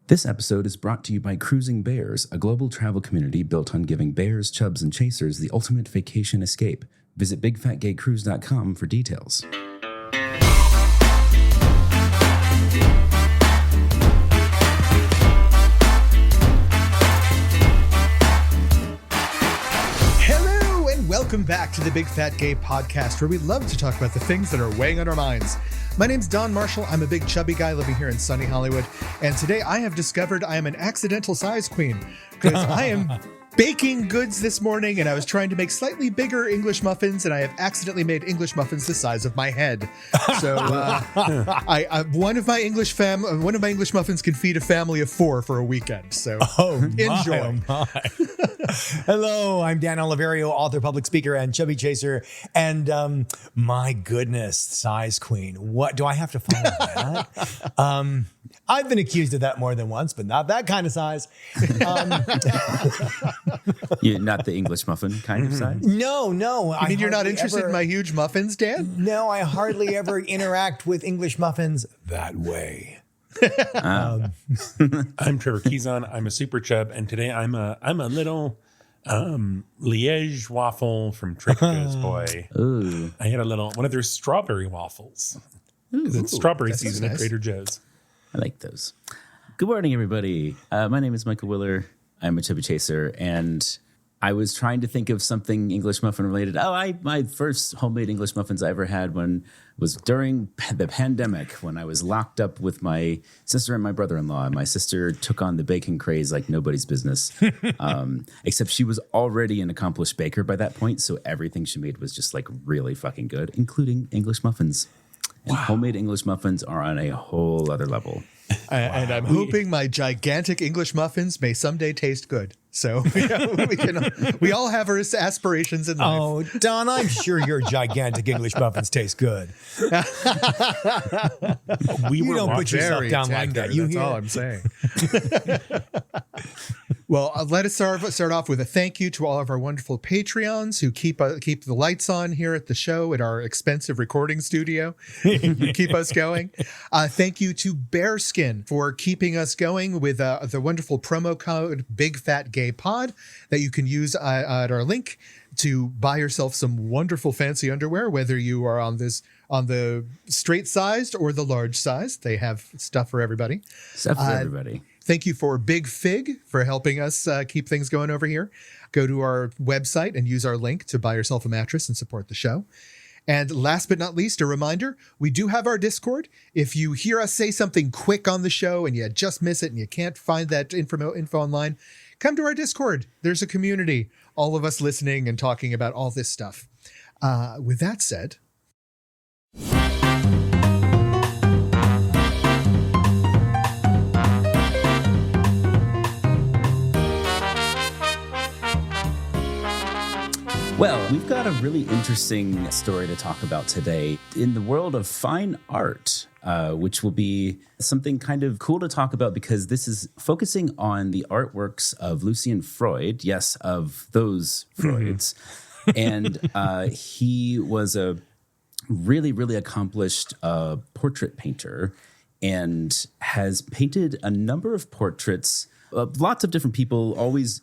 This episode is brought to you by Cruising Bears, a global travel community built on giving bears, chubs, and chasers the ultimate vacation escape. Visit bigfatgaycruise.com for details. Hello, and welcome back to the Big Fat Gay Podcast, where we love to talk about the things that are weighing on our minds. My name's Don Marshall. I'm a big chubby guy living here in sunny Hollywood. And today I have discovered I am an accidental size queen because I am baking goods this morning and I was trying to make slightly bigger English muffins and I have accidentally made English muffins the size of my head. So one of my English muffins can feed a family of 4 for a weekend. So enjoy. Hello, I'm Dan Oliverio, author, public speaker, and chubby chaser. And my goodness, size queen. What do I have to follow that? I've been accused of that more than once, but not that kind of size. You're not the English muffin kind of size? No. I mean, you're not interested in my huge muffins, Dan? No, I hardly ever interact with English muffins that way. I'm Trevor Keyson. I'm a super chub, and today I'm a little Liège waffle from Trader Joe's. Boy, Ooh. I had one of their strawberry waffles. It's strawberry season at Trader Joe's. I like those. Good morning, everybody. My name is Michael Willer. I'm a chubby chaser, and I was trying to think of something English muffin related. My first homemade English muffins I ever had was during the pandemic when I was locked up with my sister and my brother-in-law. My sister took on the baking craze like nobody's business, except she was already an accomplished baker by that point, so everything she made was just like really fucking good, including English muffins. And homemade English muffins are on a whole other level. And I'm hoping my gigantic English muffins may someday taste good. So we all have our aspirations in life. Oh, Don, I'm sure your gigantic English muffins taste good. You don't put yourself down like that. That's all I'm saying. Well, let us start off with a thank you to all of our wonderful Patreons who keep the lights on here at the show at our expensive recording studio. Keep us going. Thank you to Bearskin for keeping us going with the wonderful promo code BigFatGayPod that you can use at our link to buy yourself some wonderful fancy underwear, whether you are on the straight sized or the large size. They have stuff for everybody. Stuff for everybody. Thank you for Big Fig for helping us keep things going over here. Go to our website and use our link to buy yourself a mattress and support the show. And last but not least, a reminder, we do have our Discord. If you hear us say something quick on the show and you just miss it and you can't find that info online, come to our Discord. There's a community, all of us listening and talking about all this stuff. With that said... Well, we've got a really interesting story to talk about today in the world of fine art, which will be something kind of cool to talk about because this is focusing on the artworks of Lucian Freud, yes, of those Freuds. And he was a really, really accomplished portrait painter and has painted a number of portraits, lots of different people, always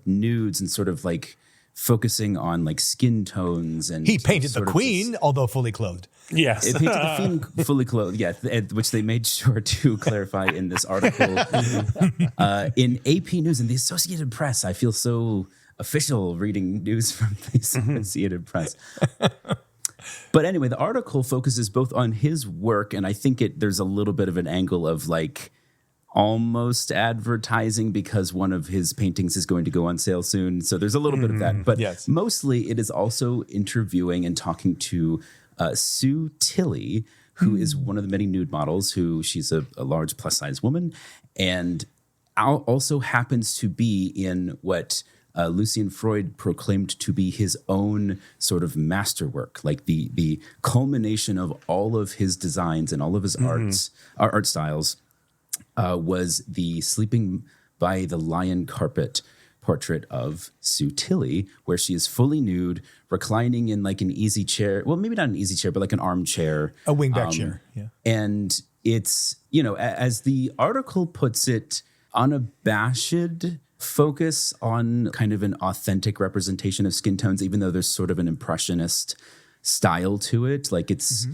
nudes and sort of like focusing on like skin tones. And he painted the queen, although fully clothed. Yes. It painted the queen fully clothed, yeah, which they made sure to clarify in this article. In AP News and the Associated Press, I feel so official reading news from the Associated Press. But anyway, the article focuses both on his work, and I think there's a little bit of an angle of like almost advertising because one of his paintings is going to go on sale soon. So there's a little bit of that. But mostly it is also interviewing and talking to Sue Tilley, who is one of the many nude models, she's a large plus size woman and also happens to be in what Lucian Freud proclaimed to be his own sort of masterwork, like the culmination of all of his designs and all of his art styles. Was the Sleeping by the Lion Carpet portrait of Sue Tilley, where she is fully nude, reclining in like an easy chair. Well, maybe not an easy chair, but like an armchair. A wingback chair, yeah. And it's, as the article puts it, unabashed focus on kind of an authentic representation of skin tones, even though there's sort of an impressionist style to it. Like it's,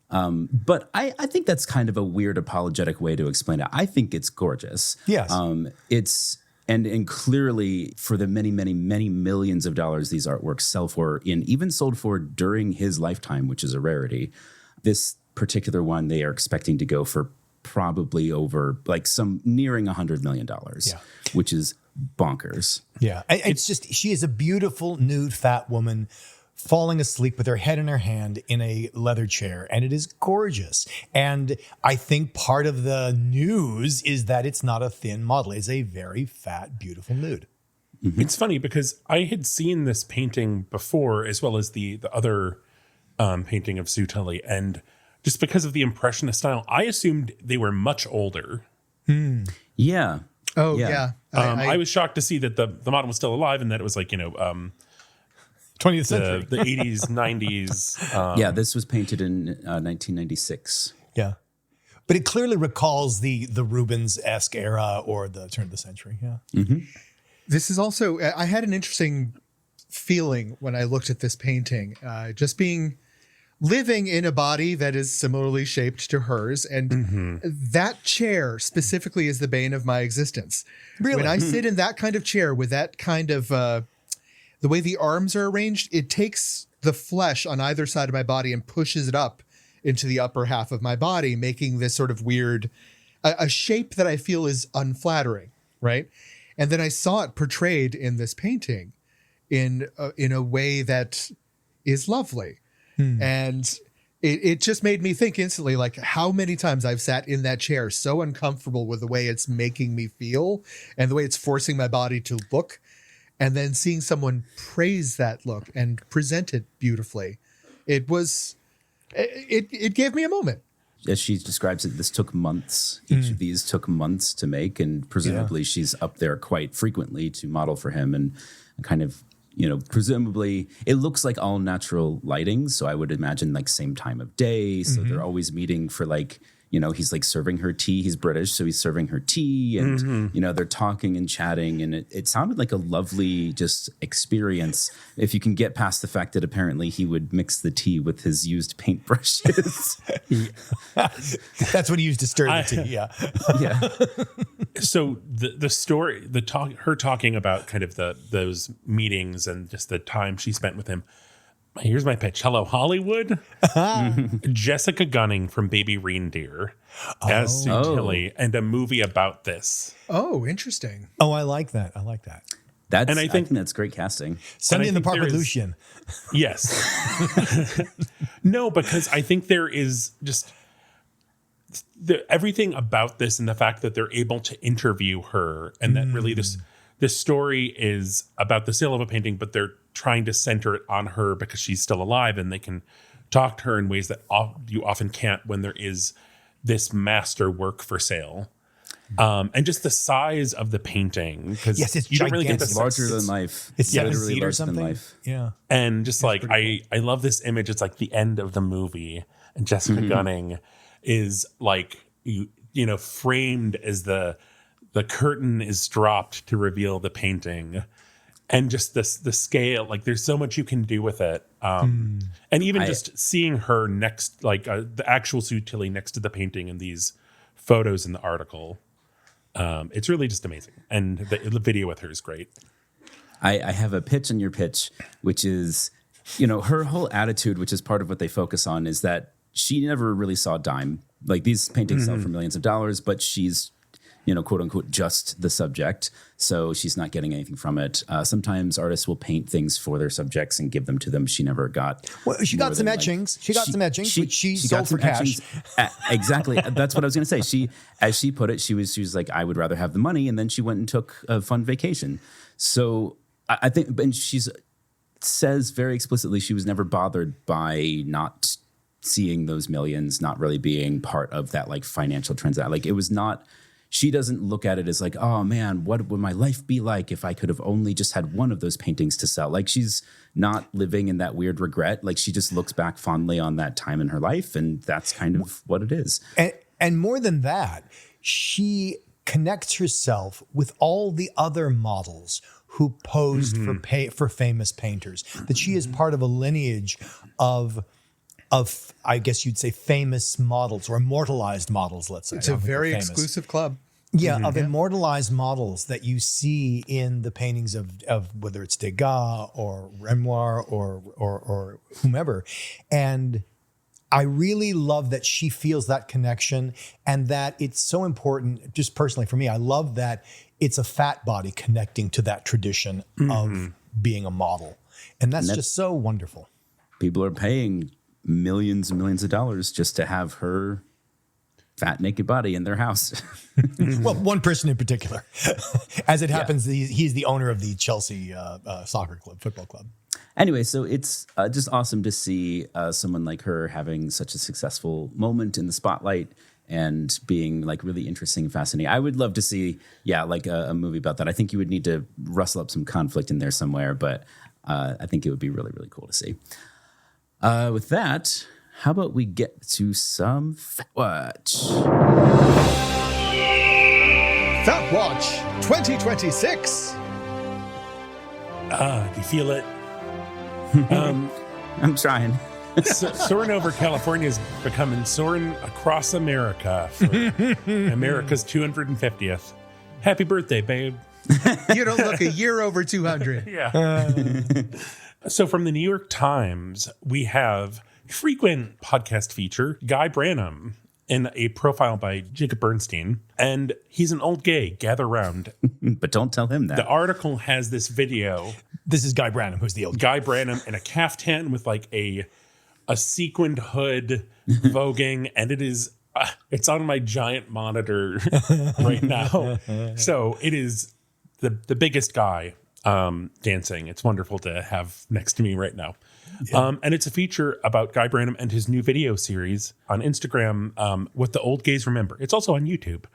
but I think that's kind of a weird apologetic way to explain it. I think it's gorgeous. Yes. It's, and clearly for the many, many, many millions of dollars these artworks sell for, and even sold for during his lifetime, which is a rarity, this particular one they are expecting to go for probably over like some nearing $100 million, which is bonkers. Yeah. It's just, she is a beautiful nude fat woman falling asleep with her head in her hand in a leather chair. And it is gorgeous. And I think part of the news is that it's not a thin model. It's a very fat, beautiful nude. Mm-hmm. It's funny because I had seen this painting before, as well as the other painting of Sue Tully. And just because of the impressionist style, I assumed they were much older. Yeah. Oh, yeah. I was shocked to see that the model was still alive and that it was like, 20th century. The 80s, 90s. Yeah, this was painted in 1996. Yeah. But it clearly recalls the Rubens-esque era or the turn of the century. Yeah. Mm-hmm. This is also, I had an interesting feeling when I looked at this painting, just living in a body that is similarly shaped to hers. And that chair specifically is the bane of my existence. Really? When I sit in that kind of chair with that kind of, the way the arms are arranged, it takes the flesh on either side of my body and pushes it up into the upper half of my body, making this sort of weird, a shape that I feel is unflattering, right? And then I saw it portrayed in this painting in a way that is lovely. And it just made me think instantly, like how many times I've sat in that chair so uncomfortable with the way it's making me feel and the way it's forcing my body to look. And then seeing someone praise that look and present it beautifully, it gave me a moment. As she describes it, this took months. Each of these took months to make, and presumably she's up there quite frequently to model for him, and kind of, presumably it looks like all natural lighting. So I would imagine like same time of day. So they're always meeting for like, he's like serving her tea. He's British, so he's serving her tea, and they're talking and chatting, and it sounded like a lovely just experience. If you can get past the fact that apparently he would mix the tea with his used paintbrushes. That's what he used to stir the tea. Yeah. Yeah. So the story, her talking about kind of those meetings and just the time she spent with him. Here's my pitch. Hello, Hollywood. Jessica Gunning from Baby Reindeer as Sue Tilly, and a movie about this. Oh, interesting. Oh, I like that. I think that's great casting. Sunday in the Park with Lucien. Yes. No, because I think there is just everything about this and the fact that they're able to interview her, and that really this story is about the sale of a painting, but they're trying to center it on her because she's still alive, and they can talk to her in ways that you often can't when there is this master work for sale. And just the size of the painting, because yes, it's you don't really get It's larger than life. It's 7 literally feet or larger than something. life. Yeah, and just like I love this image. It's like the end of the movie, and Jessica Gunning is like framed as the curtain is dropped to reveal the painting, and just the scale. Like there's so much you can do with it, and even just seeing her next, like the actual Sue Tilly next to the painting in these photos in the article. It's really just amazing, and the video with her is great. I have a pitch on your pitch, which is, her whole attitude, which is part of what they focus on, is that she never really saw a dime. Like these paintings sell for millions of dollars, but she's, quote unquote, just the subject. So she's not getting anything from it. Sometimes artists will paint things for their subjects and give them to them. She never got. Well, she got some etchings. She got some etchings, which she sold for cash. Exactly. That's what I was going to say. As she put it, she was like, I would rather have the money. And then she went and took a fun vacation. So I think, and says very explicitly, she was never bothered by not seeing those millions, not really being part of that like financial transaction. Like it was not. She doesn't look at it as like, oh man, what would my life be like if I could have only just had one of those paintings to sell? Like she's not living in that weird regret. Like she just looks back fondly on that time in her life, and that's kind of what it is. And more than that, she connects herself with all the other models who posed for famous painters. That she is part of a lineage of I guess you'd say famous models or immortalized models. Let's say It's a very exclusive club. Yeah, of immortalized models that you see in the paintings of whether it's Degas or Renoir or whomever. And I really love that she feels that connection and that it's so important, just personally for me, I love that it's a fat body connecting to that tradition of being a model. And that's just so wonderful. People are paying millions and millions of dollars just to have her fat naked body in their house. Well, one person in particular. As it happens, he's the owner of the Chelsea football club. Anyway, so it's just awesome to see someone like her having such a successful moment in the spotlight and being like really interesting and fascinating. I would love to see, like a movie about that. I think you would need to rustle up some conflict in there somewhere, but I think it would be really, really cool to see. With that, how about we get to some Fat Watch? Fat Watch 2026. Do you feel it? I'm trying. Soaring over California is becoming soaring across America for America's 250th. Happy birthday, babe. You don't look a year over 200. Yeah. So from the New York Times, we have frequent podcast feature, Guy Branum, in a profile by Jacob Bernstein. And he's an old gay. Gather round. But don't tell him that. The article has this video. This is Guy Branum, who's the old Guy Branum in a caftan with like a sequined hood voguing. And it is, it's on my giant monitor right now. So it is the biggest guy dancing. It's wonderful to have next to me right now. Yeah. And it's a feature about Guy Branum and his new video series on Instagram, What the Old Gays Remember. It's also on YouTube.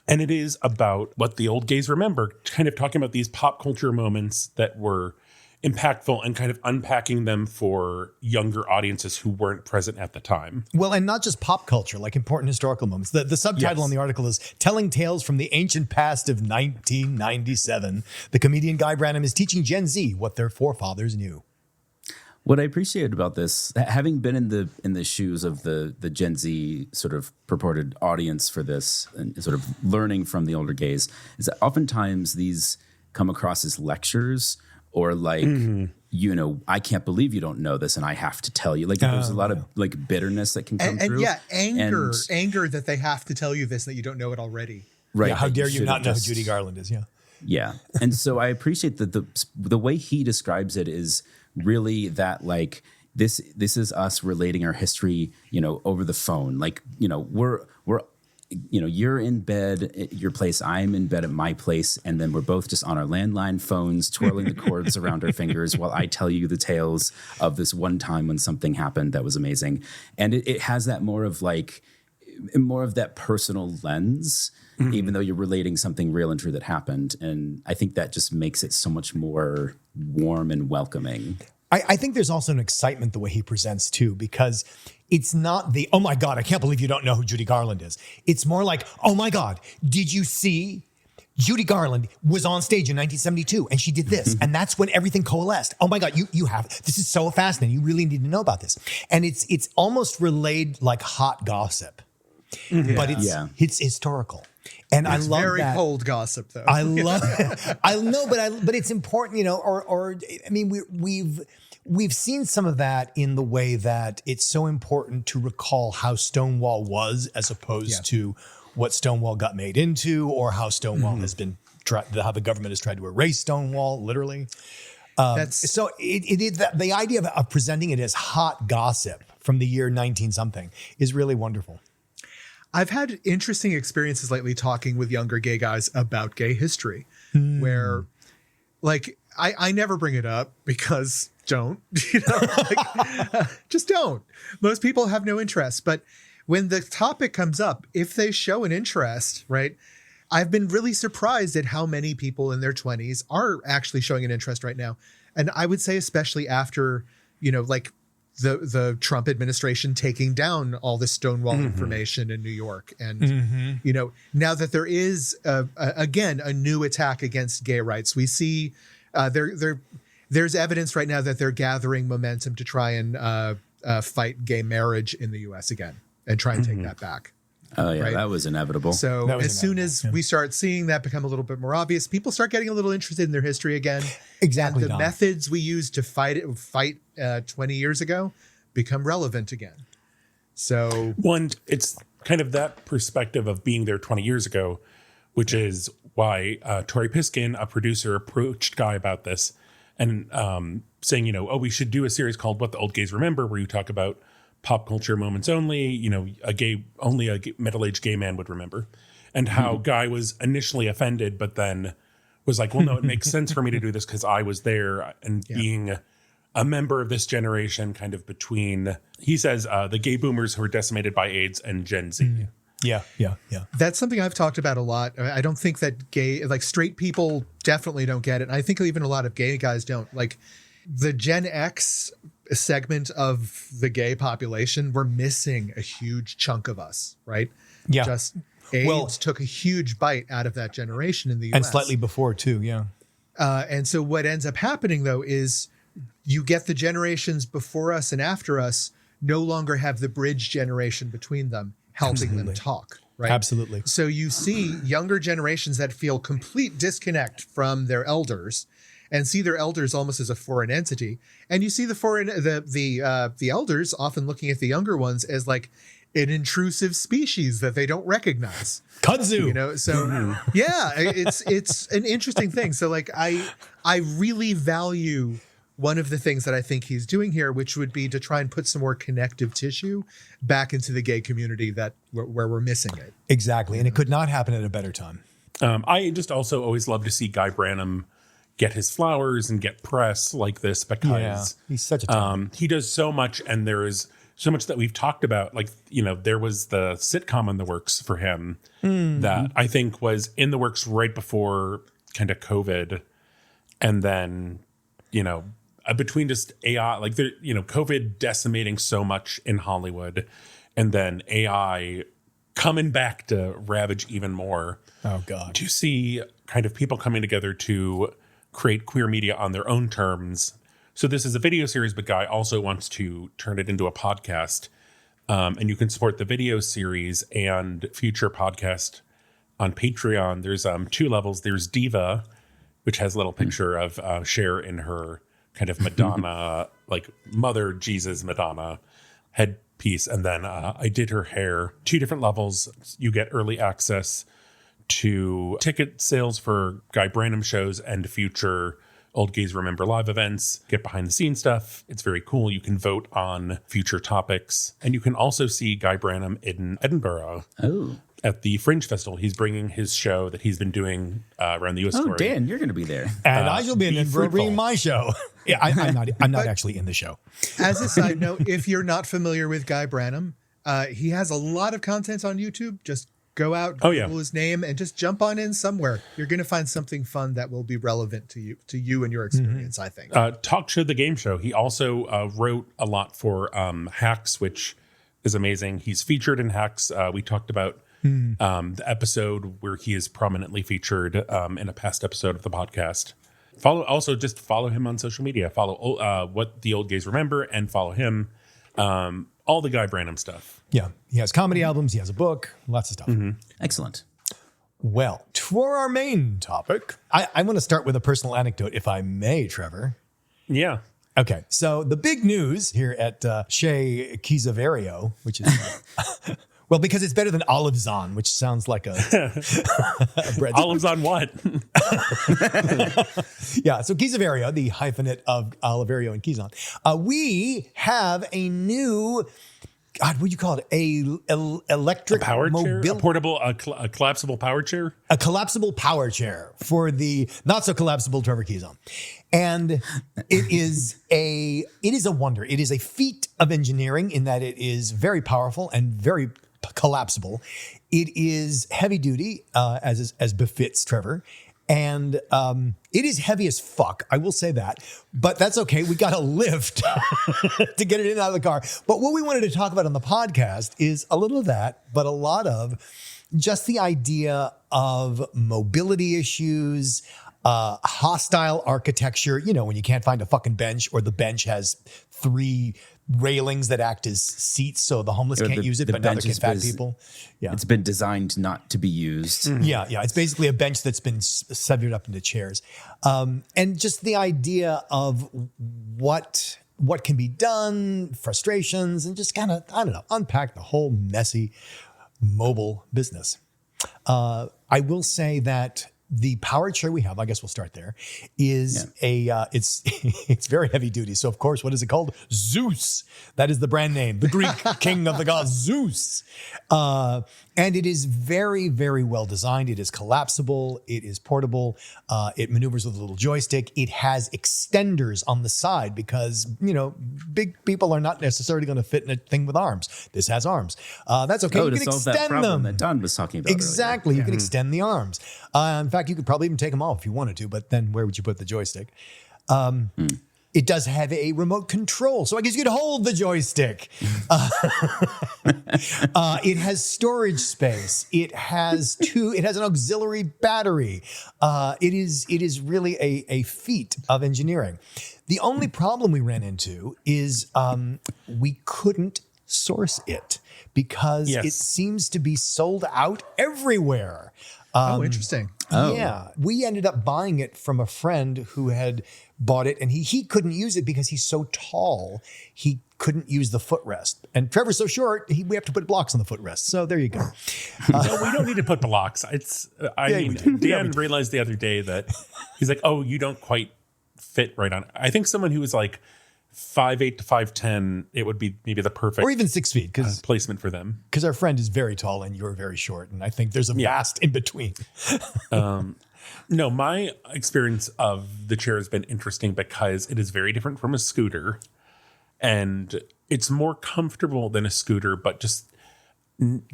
And it is about what the old gays remember, kind of talking about these pop culture moments that were impactful and kind of unpacking them for younger audiences who weren't present at the time. Well, and not just pop culture, like important historical moments. The subtitle on the article is Telling Tales from the Ancient Past of 1997. The comedian Guy Branum is teaching Gen Z what their forefathers knew. What I appreciate about this, having been in the shoes of the Gen Z sort of purported audience for this and sort of learning from the older gays, is that oftentimes these come across as lectures or like, I can't believe you don't know this and I have to tell you. Like there's a lot of like bitterness that can come through. Anger that they have to tell you this, that you don't know it already. Right. Yeah, how dare you not know who Judy Garland is? Yeah. Yeah. And so I appreciate that the way he describes it is really that like this is us relating our history, over the phone. Like, we're you're in bed at your place, I'm in bed at my place, and then we're both just on our landline phones twirling the cords around our fingers while I tell you the tales of this one time when something happened that was amazing. And it has that more of that personal lens, even though you're relating something real and true that happened. And I think that just makes it so much more warm and welcoming. I think there's also an excitement the way he presents too, because it's not the, oh my God, I can't believe you don't know who Judy Garland is. It's more like, oh my God, did you see Judy Garland was on stage in 1972 and she did this. And that's when everything coalesced. Oh my God, you have, this is so fascinating. You really need to know about this. And it's almost relayed like hot gossip, but it's historical. And it's I love very that. Cold gossip, though. I love. I know, but it's important, I mean, we've seen some of that in the way that it's so important to recall how Stonewall was, as opposed to what Stonewall got made into, or how Stonewall has been how the government has tried to erase Stonewall, literally. So the idea of presenting it as hot gossip from the year 19 something is really wonderful. I've had interesting experiences lately talking with younger gay guys about gay history, where like I never bring it up because don't, just don't. Most people have no interest. But when the topic comes up, if they show an interest, right, I've been really surprised at how many people in their 20s are actually showing an interest right now. And I would say especially after, the Trump administration taking down all the Stonewall information in New York. And, you know, now that there is, again, a new attack against gay rights, we see there's evidence right now that they're gathering momentum to try and fight gay marriage in the U.S. again and try and take that back. Oh, yeah, right? that was inevitable. So as soon as we start seeing that become a little bit more obvious, people start getting a little interested in their history again. Exactly. And the methods we used to fight 20 years ago become relevant again. So one, it's kind of that perspective of being there 20 years ago, which is why Tori Piskin, a producer, approached Guy about this and saying, you know, oh, we should do a series called What the Old Gays Remember, where you talk about pop culture moments only, you know, only a middle-aged gay man would remember, and how Guy was initially offended, but then was like, well, no, it makes sense for me to do this because I was there and being a member of this generation, kind of between, he says, the gay boomers who were decimated by AIDS and Gen Z. Yeah. that's something I've talked about a lot. I don't think that straight people definitely don't get it. And I think even a lot of gay guys don't. Like the Gen X segment of the gay population, we're missing a huge chunk of us, right? Yeah. Just AIDS took a huge bite out of that generation in the US. And slightly before too, yeah. And so what ends up happening though is you get the generations before us and after us no longer have the bridge generation between them helping them talk, right? Absolutely. So you see younger generations that feel complete disconnect from their elders and see their elders almost as a foreign entity. And you see the elders often looking at the younger ones as like an intrusive species that they don't recognize. Kudzu. You know, so yeah, it's an interesting thing. So like I really value one of the things that I think he's doing here, which would be to try and put some more connective tissue back into the gay community where we're missing it. Exactly. And it could not happen at a better time. I just also always love to see Guy Branum get his flowers and get press like this because he's such a he does so much, and there is so much that we've talked about. Like, you know, there was the sitcom in the works for him that I think was in the works right before kind of COVID. And then, you know, between just AI, like there, you know, COVID decimating so much in Hollywood and then AI coming back to ravage even more. Oh God. To see kind of people coming together to create queer media on their own terms. So this is a video series, but Guy also wants to turn it into a podcast. And you can support the video series and future podcast on Patreon. There's 2 levels. There's Diva, which has a little picture of Cher in her kind of Madonna, like Mother Jesus Madonna headpiece. And then I did her hair. 2 different levels. You get early access to ticket sales for Guy Branum shows and future Old Gays Remember live events, get behind the scenes stuff. It's very cool. You can vote on future topics. And you can also see Guy Branum in Edinburgh at the Fringe Festival. He's bringing his show that he's been doing around the U.S. Oh, story. Dan, you're going to be there. And I shall be in Edinburgh bringing my show. Yeah, I'm not actually in the show. As a side note, if you're not familiar with Guy Branum, he has a lot of content on YouTube. Just go out, Google his name, and just jump on in somewhere. You're going to find something fun that will be relevant to you and your experience, I think. Talk Show, the game show. He also wrote a lot for Hacks, which is amazing. He's featured in Hacks. We talked about the episode where he is prominently featured in a past episode of the podcast. Just follow him on social media. Follow What the Old Gays Remember and follow him. All the Guy Branum stuff. Yeah. He has comedy albums. He has a book. Lots of stuff. Excellent. Well, for our main topic, I want to start with a personal anecdote, if I may, Trevor. Yeah. Okay. So the big news here at Shea Chisaverio, which is... well, because it's better than Olives On, which sounds like a bread. Olives On what? Yeah, so Chisaverio, the hyphenate of Oliverio and Kizon. We have a new, God, what do you call it? Electric power chair? A portable, a collapsible power chair? A collapsible power chair for the not so collapsible Trevor Kizon. And it is a wonder. It is a feat of engineering in that it is very powerful and very collapsible. It is heavy duty, as befits Trevor, And it is heavy as fuck. I will say that, but that's okay. We got a lift to get it in and out of the car. But what we wanted to talk about on the podcast is a little of that, but a lot of just the idea of mobility issues, hostile architecture. You know, when you can't find a fucking bench, or the bench has 3 railings that act as seats, so the homeless can't use it, but neither can fat people. Yeah, it's been designed not to be used. Yeah. It's basically a bench that's been severed up into chairs, and just the idea of what can be done, frustrations, and just kind of, I don't know, unpack the whole messy mobile business. I will say that the power chair we have, I guess we'll start there, is it's very heavy duty. So of course, what is it called? Zeus. That is the brand name, the Greek king of the gods, Zeus. And it is very, very well designed. It is collapsible. It is portable. It maneuvers with a little joystick. It has extenders on the side because, you know, big people are not necessarily going to fit in a thing with arms. This has arms. That's okay. You to can solve that extend problem them. that Don was talking about Exactly. You can extend the arms. In fact, you could probably even take them off if you wanted to, but then where would you put the joystick? It does have a remote control, so I guess you could hold the joystick. It has storage space. It has an auxiliary battery. It is really a feat of engineering. The only problem we ran into is we couldn't source it because it seems to be sold out everywhere. Interesting. Yeah, we ended up buying it from a friend who had bought it, and he couldn't use it because he's so tall. He couldn't use the footrest, and Trevor's so short. We have to put blocks on the footrest. So there you go. No, we don't need to put blocks. Dan realized the other day that he's like, "Oh, you don't quite fit right on." I think someone who was like 5'8" to 5'10", it would be maybe the perfect, or even 6 feet, because placement for them. Because our friend is very tall and you're very short, and I think there's a vast in between. No, my experience of the chair has been interesting because it is very different from a scooter, and it's more comfortable than a scooter. But just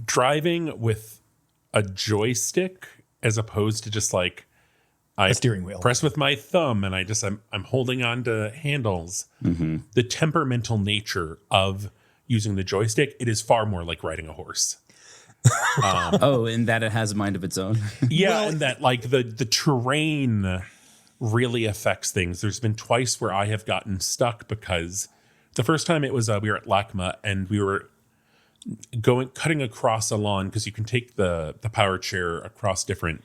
driving with a joystick as opposed to just like a steering wheel, press with my thumb, and I'm holding on to handles. Mm-hmm. The temperamental nature of using the joystick, it is far more like riding a horse. In that it has a mind of its own. Yeah, and that like the terrain really affects things. There's been twice where I have gotten stuck because the first time it was we were at LACMA and we were cutting across a lawn because you can take the power chair across different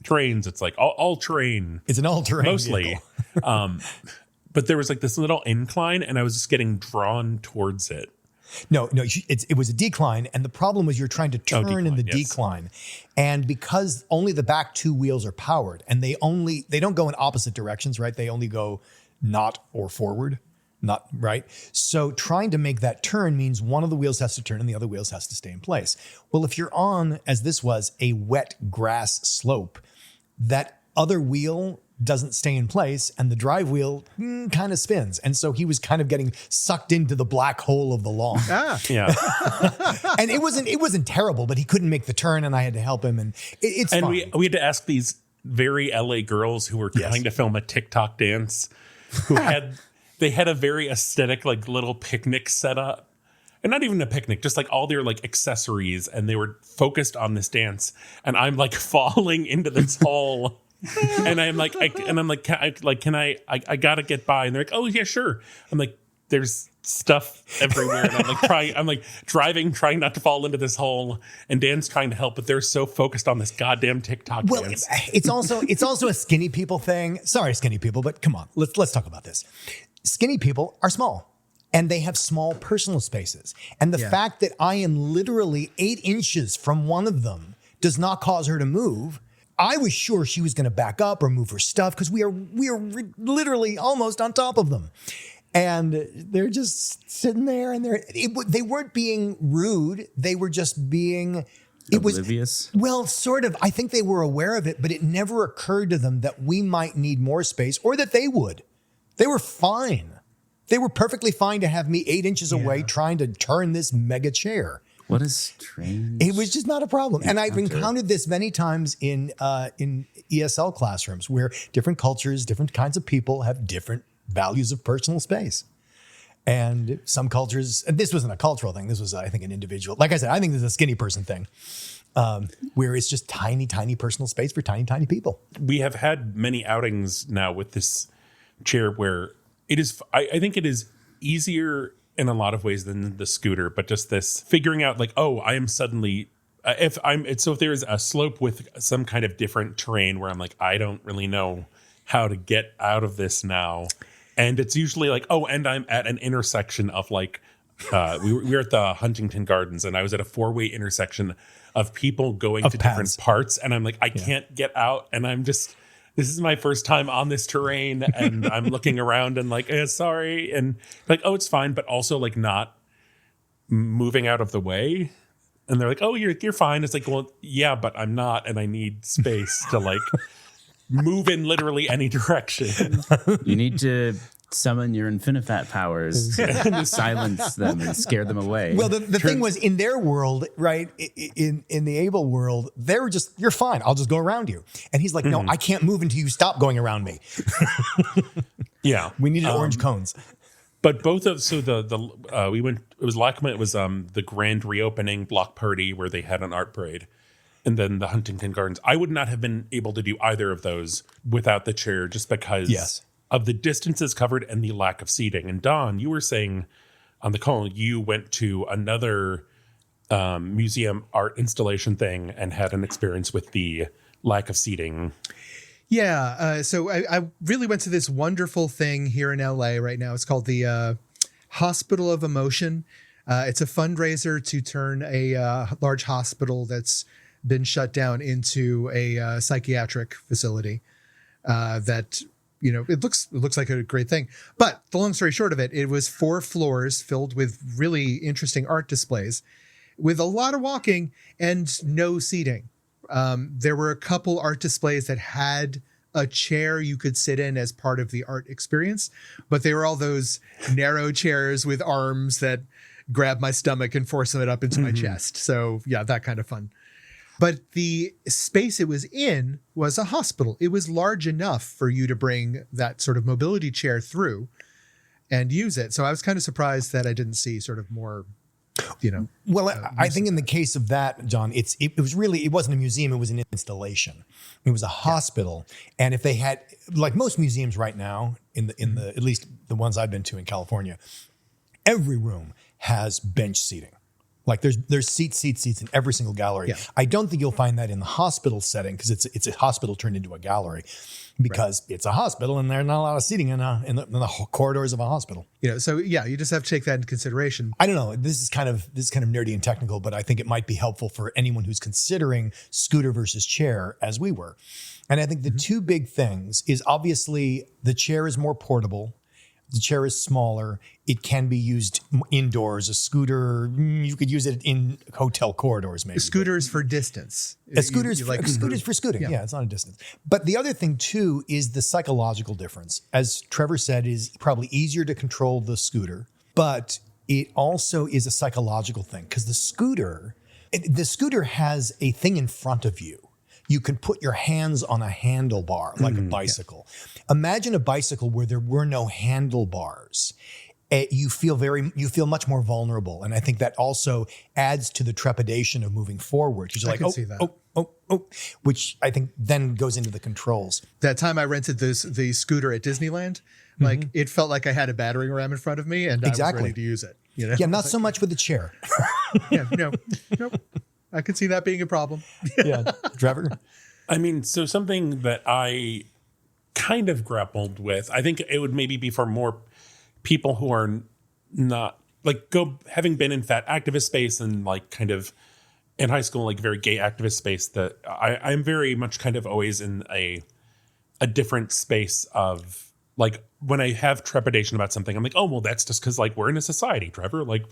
terrains. It's like all terrain. It's an all-terrain mostly. But there was like this little incline and I was just getting drawn towards it. No, it was a decline, and the problem was you're trying to turn in the decline, and because only the back 2 wheels are powered, and they don't go in opposite directions, right? They only go not or forward, not right. So trying to make that turn means one of the wheels has to turn and the other wheels has to stay in place. Well, if you're on, as this was, a wet grass slope, that other wheel doesn't stay in place and the drive wheel kind of spins. And so he was kind of getting sucked into the black hole of the lawn. Yeah. And it wasn't terrible, but he couldn't make the turn and I had to help him. And it's and fine. we had to ask these very LA girls who were trying to film a TikTok dance who had a very aesthetic, like little picnic set up. And not even a picnic, just like all their like accessories. And they were focused on this dance. And I'm like falling into this hole. And I'm like, I gotta get by. And they're like, oh yeah, sure. I'm like, there's stuff everywhere. And I'm like driving, trying not to fall into this hole. And Dan's trying to help, but they're so focused on this goddamn TikTok dance. It's also a skinny people thing. Sorry, skinny people, but come on, let's talk about this. Skinny people are small. And they have small personal spaces. And the fact that I am literally 8 inches from one of them does not cause her to move. I was sure she was going to back up or move her stuff because we are literally almost on top of them. And they're just sitting there and they weren't being rude. They were just being oblivious. Well, sort of. I think they were aware of it, but it never occurred to them that we might need more space or that they would. They were fine. They were perfectly fine to have me 8 inches away trying to turn this mega chair. What a strange. It was just not a problem. And I've encountered this many times in ESL classrooms where different cultures, different kinds of people have different values of personal space. And some cultures, and this wasn't a cultural thing. This was, I think, an individual. Like I said, I think this is a skinny person thing, where it's just tiny, tiny personal space for tiny, tiny people. We have had many outings now with this chair where it is, I think it is easier in a lot of ways than the scooter, but just this figuring out like, oh, I am suddenly, if there's a slope with some kind of different terrain where I'm like, I don't really know how to get out of this now. And it's usually like, oh, and I'm at an intersection of like, we were at the Huntington Gardens and I was at a 4-way intersection of people going to different parts. And I'm like, I can't get out. And I'm just, this is my first time on this terrain. And I'm looking around and like, sorry. And like, oh, it's fine. But also like not moving out of the way. And they're like, oh, you're fine. It's like, well, yeah, but I'm not. And I need space to like move in literally any direction. You need to summon your Infinifat powers and silence them and scare them away. Well, the thing was, in their world, right, in the Abel world, they were just, you're fine. I'll just go around you. And he's like, no, I can't move until you stop going around me. Yeah. We needed orange cones. But both of, so we went, it was LACMA, it was the grand reopening block party where they had an art parade. And then the Huntington Gardens. I would not have been able to do either of those without the chair just because of the distances covered and the lack of seating. And Don, you were saying on the call, you went to another museum art installation thing and had an experience with the lack of seating. Yeah. So I really went to this wonderful thing here in LA right now. It's called the Hospital of Emotion. It's a fundraiser to turn a large hospital that's been shut down into a psychiatric facility that, you know, it looks like a great thing. But the long story short of it, it was 4 floors filled with really interesting art displays with a lot of walking and no seating. There were a couple art displays that had a chair you could sit in as part of the art experience, but they were all those narrow chairs with arms that grab my stomach and force it up into my chest. So yeah, that kind of fun. But the space it was in was a hospital. It was large enough for you to bring that sort of mobility chair through and use it. So I was kind of surprised that I didn't see sort of more, you know. Well, I think in the case of that, John, it wasn't a museum. It was an installation. It was a hospital. And if they had, like most museums right now, in the at least the ones I've been to in California, every room has bench seating. Like there's seats in every single gallery. Yeah. I don't think you'll find that in the hospital setting because it's a hospital turned into a gallery because it's a hospital and there's not a lot of seating in the corridors of a hospital. You know, so yeah, you just have to take that into consideration. I don't know. This is kind of nerdy and technical, but I think it might be helpful for anyone who's considering scooter versus chair as we were. And I think the two big things is obviously the chair is more portable. The chair is smaller. It can be used indoors. A scooter, you could use it in hotel corridors, maybe. Scooters for distance. Scooters for scooting. Yeah, it's not a distance. But the other thing, too, is the psychological difference. As Trevor said, it is probably easier to control the scooter. But it also is a psychological thing because the scooter has a thing in front of you. You can put your hands on a handlebar like a bicycle. Yeah. Imagine a bicycle where there were no handlebars. You feel much more vulnerable. And I think that also adds to the trepidation of moving forward. Because you're see that. Which I think then goes into the controls. That time I rented the scooter at Disneyland, like it felt like I had a battering ram in front of me and I was ready to use it. You know? Yeah, not so much with the chair. Nope. I could see that being a problem. Yeah. Trevor? I mean, so something that I kind of grappled with, I think it would maybe be for more people who are not, like, having been in fat activist space and, like, kind of in high school, like, very gay activist space, that I'm very much kind of always in a different space of, like, when I have trepidation about something, I'm like, oh, well, that's just because, like, we're in a society, Trevor. Like,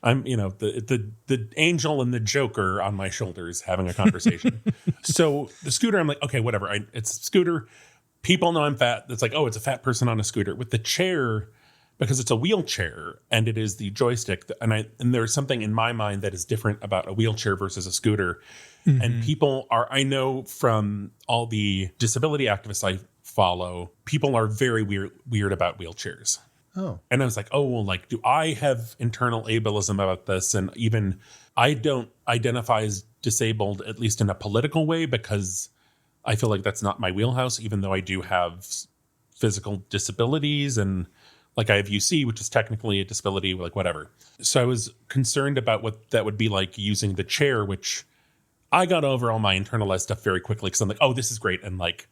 I'm, you know, the angel and the Joker on my shoulders having a conversation. So the scooter, I'm like, okay, whatever. It's a scooter. People know I'm fat. It's like, oh, it's a fat person on a scooter. With the chair, because it's a wheelchair and it is the joystick. And there's something in my mind that is different about a wheelchair versus a scooter. And I know from all the disability activists I follow, people are very weird about wheelchairs. Oh. And I was like, oh, well, like, do I have internal ableism about this? And even I don't identify as disabled, at least in a political way, because I feel like that's not my wheelhouse, even though I do have physical disabilities and like I have UC, which is technically a disability, like whatever. So I was concerned about what that would be like using the chair, which I got over all my internalized stuff very quickly because I'm like, oh, this is great. And like,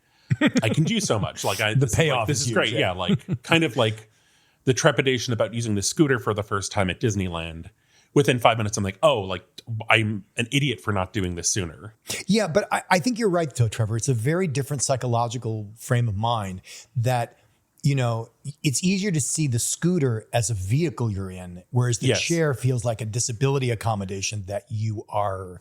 I can do so much. Like the payoff this is huge, great. Yeah. Like kind of like the trepidation about using the scooter for the first time at Disneyland. Within 5 minutes, I'm like, oh, like I'm an idiot for not doing this sooner. Yeah, but I think you're right, though, Trevor. It's a very different psychological frame of mind that, you know, it's easier to see the scooter as a vehicle you're in, whereas the chair feels like a disability accommodation that you are.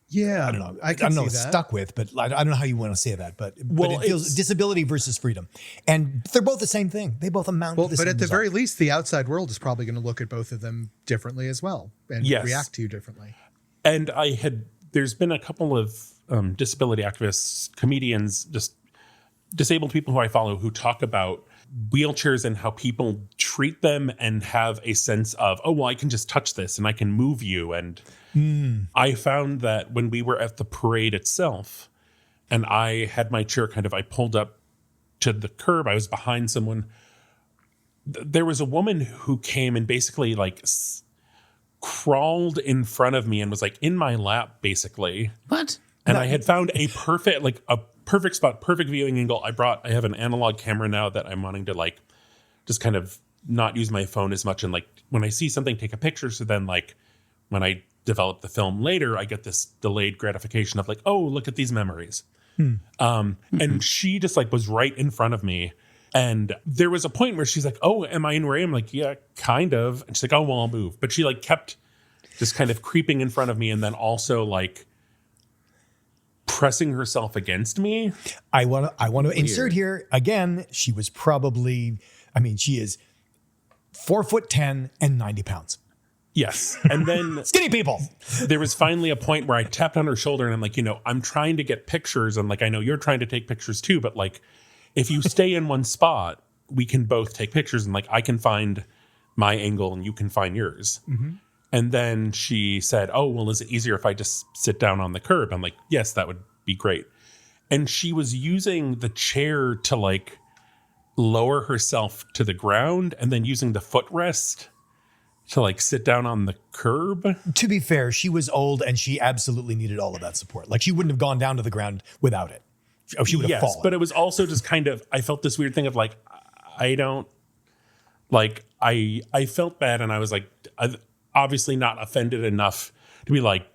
Yeah, I don't know. I don't know. see that. Stuck with, but I don't know how you want to say that. But it feels disability versus freedom, and they're both the same thing. They both amount to the same but at the result. very least, the outside world is probably going to look at both of them differently as well and react to you differently. And there's been a couple of disability activists, comedians, just disabled people who I follow who talk about wheelchairs and how people treat them and have a sense of, oh, well, I can just touch this and I can move you. And I found that when we were at the parade itself and I had my chair I pulled up to the curb, I was behind someone. There was a woman who came and basically like crawled in front of me and was like in my lap, basically. What? And I had found a perfect spot, perfect viewing angle. I have an analog camera now that I'm wanting to like just kind of not use my phone as much. And like when I see something, take a picture. So then like when I develop the film later, I get this delayed gratification of like, oh, look at these memories. And she just like was right in front of me. And there was a point where she's like, oh, am I in where I am? I'm like, yeah, kind of. And she's like, oh, well, I'll move. But she like kept just kind of creeping in front of me and then also like pressing herself against me. I want to insert here again. She was probably, she is 4'10" and 90 pounds. Yes. And then skinny people. There was finally a point where I tapped on her shoulder and I'm like, I'm trying to get pictures. And like, I know you're trying to take pictures too, but like, if you stay in one spot, we can both take pictures and like, I can find my angle and you can find yours. And then she said, oh, well, is it easier if I just sit down on the curb? I'm like, yes, that would be great. And she was using the chair to like lower herself to the ground and then using the footrest to like sit down on the curb. To be fair, she was old and she absolutely needed all of that support. Like she wouldn't have gone down to the ground without it. Oh, she would have fallen. But it was also just kind of, I felt this weird thing of like, I don't like, I felt bad and I was like, obviously not offended enough to be like,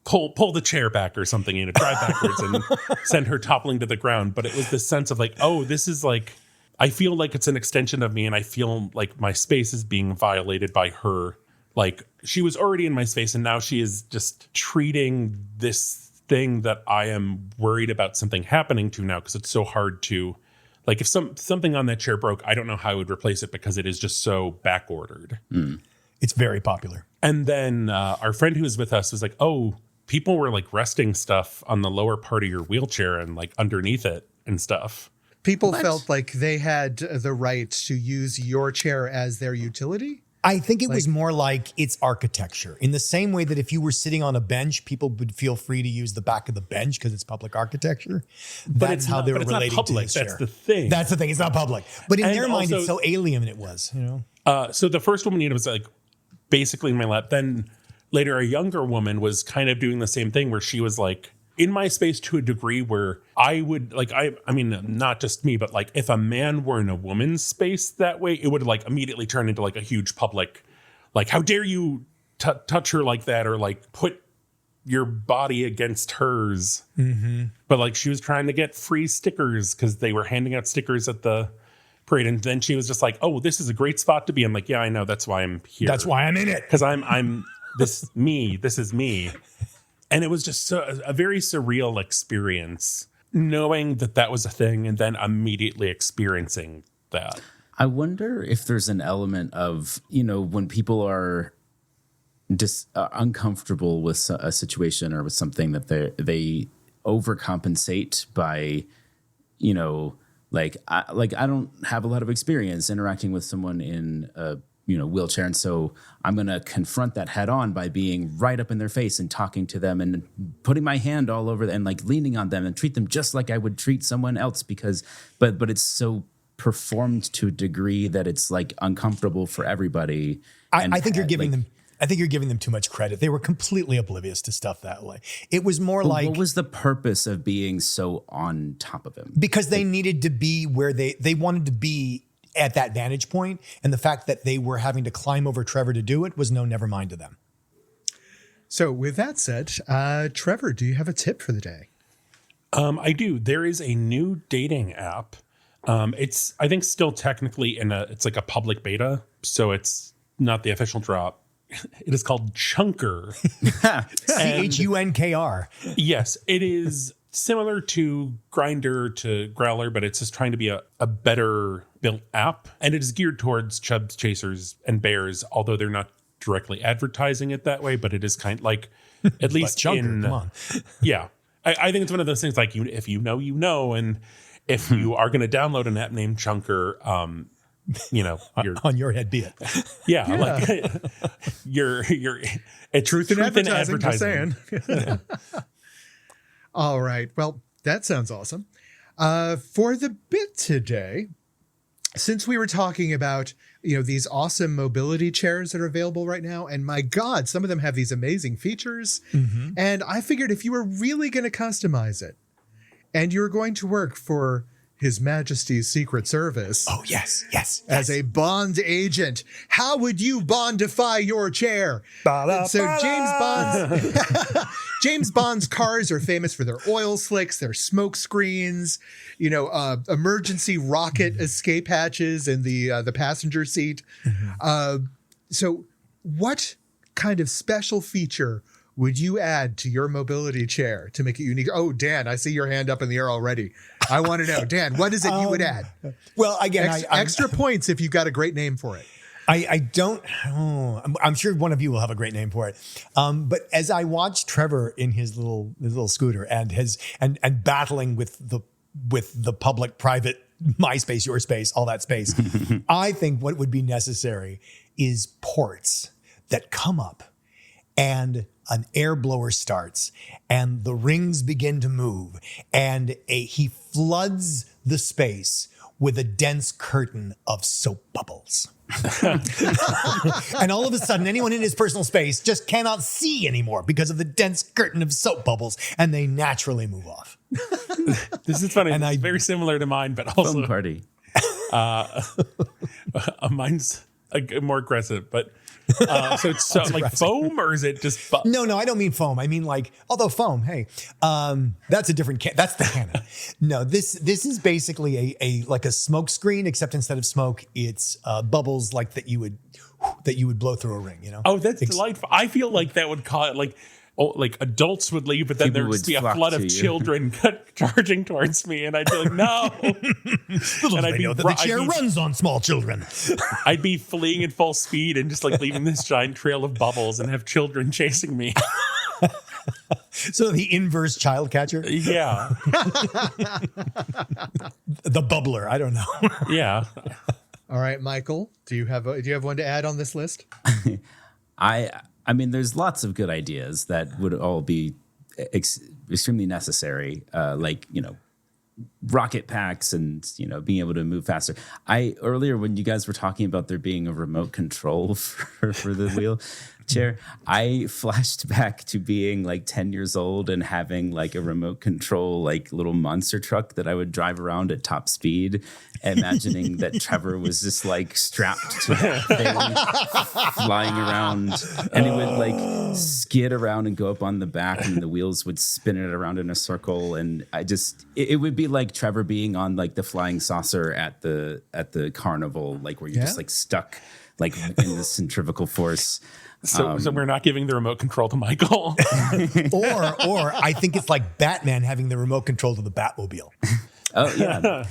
pull the chair back or something, drive backwards and send her toppling to the ground. But it was this sense of like, oh, this is like, I feel like it's an extension of me and I feel like my space is being violated by her. Like she was already in my space and now she is just treating this thing that I am worried about something happening to now because it's so hard to, like if something on that chair broke, I don't know how I would replace it because it is just so back ordered. It's very popular. And then our friend who was with us was like, oh, people were like resting stuff on the lower part of your wheelchair and like underneath it and stuff. People felt like they had the right to use your chair as their utility? I think it was more like it's architecture. In the same way that if you were sitting on a bench, people would feel free to use the back of the bench because it's public architecture. That's how they were relating to this chair. That's the thing. That's the thing. It's not public. But in their mind, it's so alien it was, So the first woman was like basically in my lap. Then later a younger woman was kind of doing the same thing where she was like in my space to a degree where I would like, I mean, not just me, but like if a man were in a woman's space that way, it would like immediately turn into like a huge public, like, how dare you touch her like that? Or like put your body against hers. But like she was trying to get free stickers because they were handing out stickers at the parade. And then she was just like, oh, this is a great spot to be. I'm like, yeah, I know. That's why I'm here. That's why I'm in it. Because this is me. And it was just a very surreal experience knowing that was a thing and then immediately experiencing that. I wonder if there's an element of, when people are just uncomfortable with a situation or with something that they overcompensate by, I don't have a lot of experience interacting with someone in a wheelchair, and so I'm going to confront that head on by being right up in their face and talking to them and putting my hand all over them and leaning on them and treat them just like I would treat someone else but it's so performed to a degree that it's uncomfortable for everybody. I think you're giving them. I think you're giving them too much credit. They were completely oblivious to stuff that way. It was more like, what was the purpose of being so on top of him? Because they needed to be where they wanted to be at that vantage point, and the fact that they were having to climb over Trevor to do it was never mind to them. So with that said, Trevor, do you have a tip for the day? I do. There is a new dating app. It's, I think, still technically it's like a public beta, so it's not the official drop. It is called Chunker. Chunkr. Yes, it is similar to Grindr, to Growler, but it's just trying to be a better built app. And it is geared towards chubs, chasers, and bears, although they're not directly advertising it that way, but it is kind of like, at least Chunker, come on. Yeah. I think it's one of those things if you know, and if you are going to download an app named Chunker, you're on your head be it. Yeah. You're it's truth in advertising. Just saying. All right. Well, that sounds awesome. For the bit today, since we were talking about, these awesome mobility chairs that are available right now, and my God, some of them have these amazing features. Mm-hmm. And I figured if you were really going to customize it and you're going to work for His Majesty's Secret Service. Oh, yes. As a Bond agent, how would you Bondify your chair? So James Bond's cars are famous for their oil slicks, their smoke screens, emergency rocket escape hatches in the passenger seat. Mm-hmm. So what kind of special feature would you add to your mobility chair to make it unique? Oh, Dan, I see your hand up in the air already. I want to know, Dan, what is it you would add? Well, again, extra points if you've got a great name for it. I'm sure one of you will have a great name for it. But as I watched Trevor in his little scooter and battling with the public, private, my space, your space, all that space, I think what would be necessary is ports that come up and an air blower starts and the rings begin to move and he floods the space with a dense curtain of soap bubbles. And all of a sudden, anyone in his personal space just cannot see anymore because of the dense curtain of soap bubbles, and they naturally move off. This is funny. And it's very similar to mine, but also Foam party. Mine's more aggressive, but so it's foam, or is it just No, I don't mean foam. I mean although foam, hey, that's a different that's the cannon. No, this is basically a smoke screen, except instead of smoke, it's bubbles that you would blow through a ring. Oh, that's delightful. I feel like that would cause adults would leave, but then there would just be a flood of children charging towards me, and I'd be like, no. And I'd know that the chair runs on small children. I'd be fleeing at full speed and just leaving this giant trail of bubbles and have children chasing me. So the inverse child catcher? Yeah. The bubbler. I don't know. Yeah. All right, Michael, do you have one to add on this list? I mean, there's lots of good ideas that would all be extremely necessary, rocket packs and, being able to move faster. Earlier when you guys were talking about there being a remote control for the wheelchair, I flashed back to being 10 years old and having a remote control, little monster truck that I would drive around at top speed, imagining that Trevor was just strapped to that thing, flying around, and it would skid around and go up on the back, and the wheels would spin it around in a circle. And it would be like Trevor being on the flying saucer at the carnival, where you're just stuck in the centrifugal force. So we're not giving the remote control to Michael. or I think it's like Batman having the remote control to the Batmobile. Oh yeah,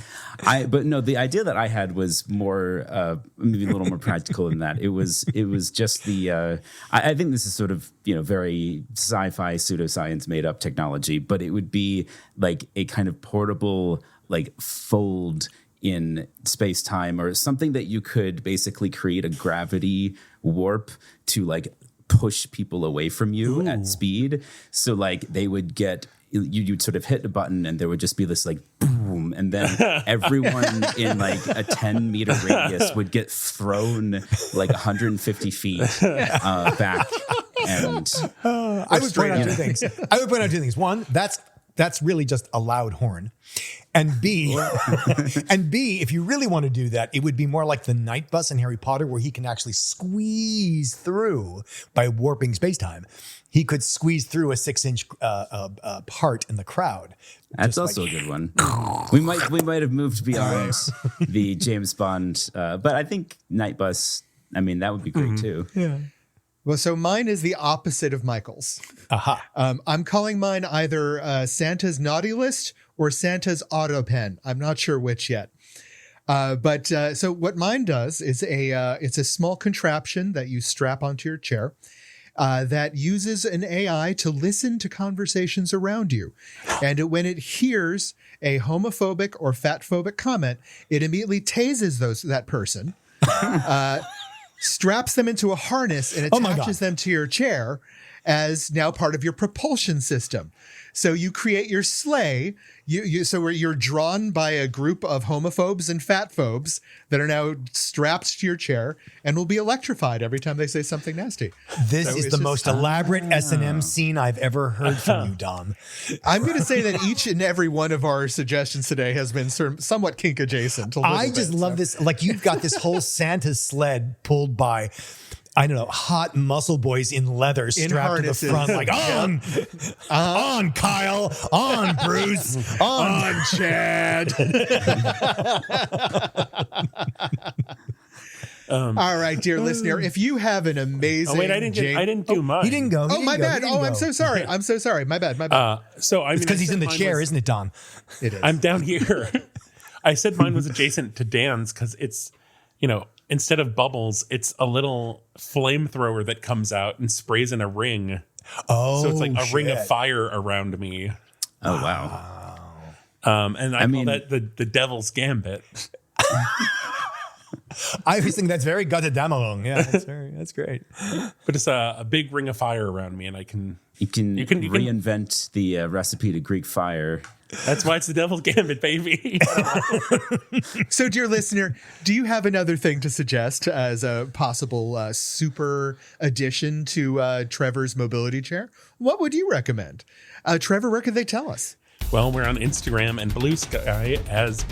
but no, the idea that I had was more maybe a little more practical than that. It was just the I think this is sort of very sci-fi pseudoscience made up technology, but it would be like a kind of portable like fold in space time or something that you could basically create a gravity warp to like push people away from you at speed. So like they would get. You'd sort of hit a button and there would just be this like boom, and then everyone in like a 10-meter radius would get thrown like 150 feet back. And I would point out two things. One, that's really just a loud horn. And B, if you really want to do that, it would be more like the night bus in Harry Potter, where he can actually squeeze through by warping space-time. He could squeeze through a 6-inch part in the crowd. That's also a good one. We might have moved beyond the James Bond, but I think night bus. I mean, that would be great too. Yeah. Well, so mine is the opposite of Michael's. Aha. I'm calling mine either Santa's naughty list or Santa's auto pen. I'm not sure which yet. But so what mine does is it's a small contraption that you strap onto your chair that uses an AI to listen to conversations around you. And when it hears a homophobic or fatphobic comment, it immediately tases that person. Straps them into a harness and attaches them to your chair as now part of your propulsion system. So you create your sleigh. So where you're drawn by a group of homophobes and fatphobes that are now strapped to your chair and will be electrified every time they say something nasty. This is the most elaborate S&M scene I've ever heard from you, Dom. I'm going to say that each and every one of our suggestions today has been somewhat kink adjacent. I just love this. Like, you've got this whole Santa sled pulled by, I don't know, hot muscle boys in leather strapped to the front, like, on Kyle, on Bruce, on Chad. All right, dear listener, if you have an amazing... I didn't do mine. He didn't go. my bad. I'm so sorry. I'm so sorry. My bad. So I mean, it's because he's in the chair, isn't it, Dom? It is. I'm down here. I said mine was adjacent to Dan's because it's, instead of bubbles, it's a little flamethrower that comes out and sprays in a ring. Oh, so it's like a ring of fire around me. oh wow. And I call that the devil's gambit. I always think that's very Gotterdammerung. Yeah, that's great. But it's a big ring of fire around me, and You can reinvent the recipe to Greek fire. That's why it's the devil's gambit, baby. So, dear listener, do you have another thing to suggest as a possible super addition to Trevor's mobility chair? What would you recommend? Trevor, where could they tell us? Well, we're on Instagram and Blue Sky at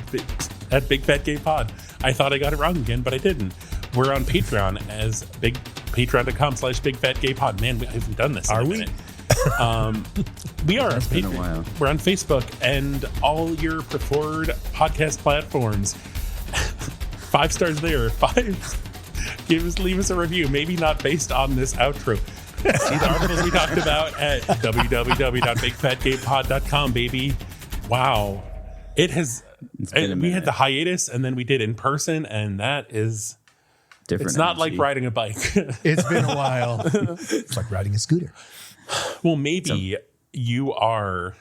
Big Fat Gay Pod. I thought I got it wrong again, but I didn't. We're on Patreon as patreon.com/Big Fat Gay Pod. Man, we haven't done this. Are in a we? minute. We are. It's been a while. We're on Facebook and all your preferred podcast platforms. 5 stars there. 5. Leave us a review. Maybe not based on this outro. See the articles we talked about at www.bigfatgaypod.com, baby. Wow. It has. We had the hiatus, and then we did in person, and that is Different. It's not energy. like riding a bike. It's been a while. It's like riding a scooter. Well, maybe you are.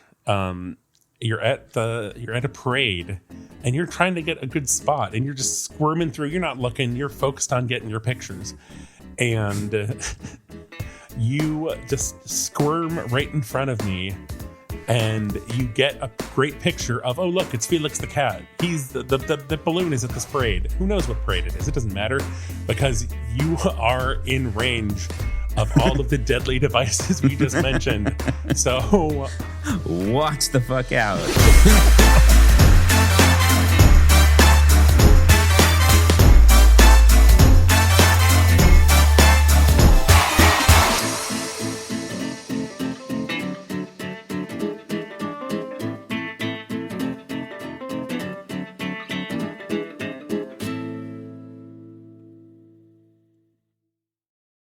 You're at a parade, and you're trying to get a good spot, and you're just squirming through. You're not looking. You're focused on getting your pictures, and you just squirm right in front of me. And you get a great picture of, oh, look, it's Felix the cat. He's the balloon is at this parade. Who knows what parade it is? It doesn't matter, because you are in range of all of the deadly devices we just mentioned. So watch the fuck out.